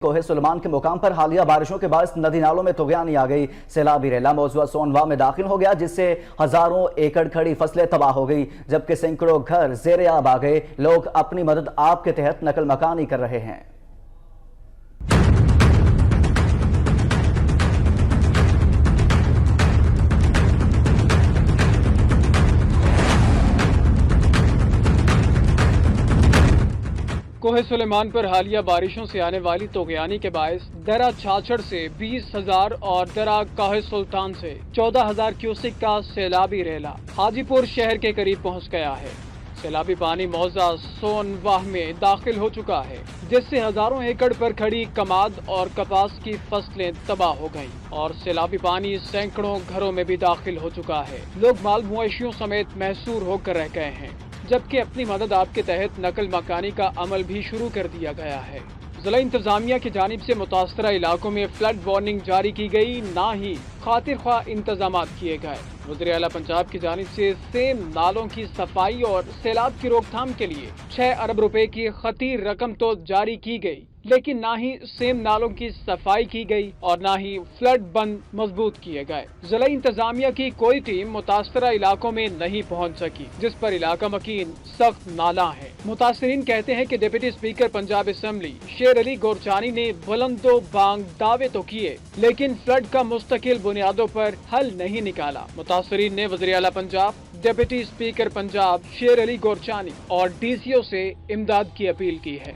کوہ سلیمان کے مقام پر حالیہ بارشوں کے باعث ندی نالوں میں طغیانی آ گئی۔ سیلابی ریلا موضوع سونوا میں داخل ہو گیا، جس سے ہزاروں ایکڑ کھڑی فصلیں تباہ ہو گئی، جبکہ سینکڑوں گھر زیر آب آ گئے۔ لوگ اپنی مدد آب کے تحت نقل مکانی کر رہے ہیں۔ کوہ سلیمان پر حالیہ بارشوں سے آنے والی طغیانی کے باعث درہ چھاچڑ سے 20,000 اور درہ کوہ سلطان سے 14,000 کیوسک کا سیلابی ریلا حاجی پور شہر کے قریب پہنچ گیا ہے۔ سیلابی پانی موضع سونوا میں داخل ہو چکا ہے، جس سے ہزاروں ایکڑ پر کھڑی کماد اور کپاس کی فصلیں تباہ ہو گئیں اور سیلابی پانی سینکڑوں گھروں میں بھی داخل ہو چکا ہے۔ لوگ مال مویشیوں سمیت محصور ہو کر رہ گئے ہیں، جبکہ اپنی مدد آپ کے تحت نقل مکانی کا عمل بھی شروع کر دیا گیا ہے۔ ضلع انتظامیہ کی جانب سے متاثرہ علاقوں میں فلڈ وارننگ جاری کی گئی، نہ ہی خاطر خواہ انتظامات کیے گئے۔ وزیر اعلیٰ پنجاب کی جانب سے سیم نالوں کی صفائی اور سیلاب کی روک تھام کے لیے 6 ارب روپے کی خطیر رقم تو جاری کی گئی، لیکن نہ ہی سیم نالوں کی صفائی کی گئی اور نہ ہی فلڈ بند مضبوط کیے گئے۔ ضلع انتظامیہ کی کوئی ٹیم متاثرہ علاقوں میں نہیں پہنچ سکی، جس پر علاقہ مکین سخت نالاں ہے۔ متاثرین کہتے ہیں کہ ڈپٹی اسپیکر پنجاب اسمبلی شیر علی گورچانی نے بلند و بانگ دعوے تو کیے، لیکن فلڈ کا مستقل بنیادوں پر حل نہیں نکالا۔ متاثرین نے وزیر اعلیٰ پنجاب، ڈپٹی اسپیکر پنجاب شیر علی گورچانی اور ڈی سی او سے امداد کی اپیل کی ہے۔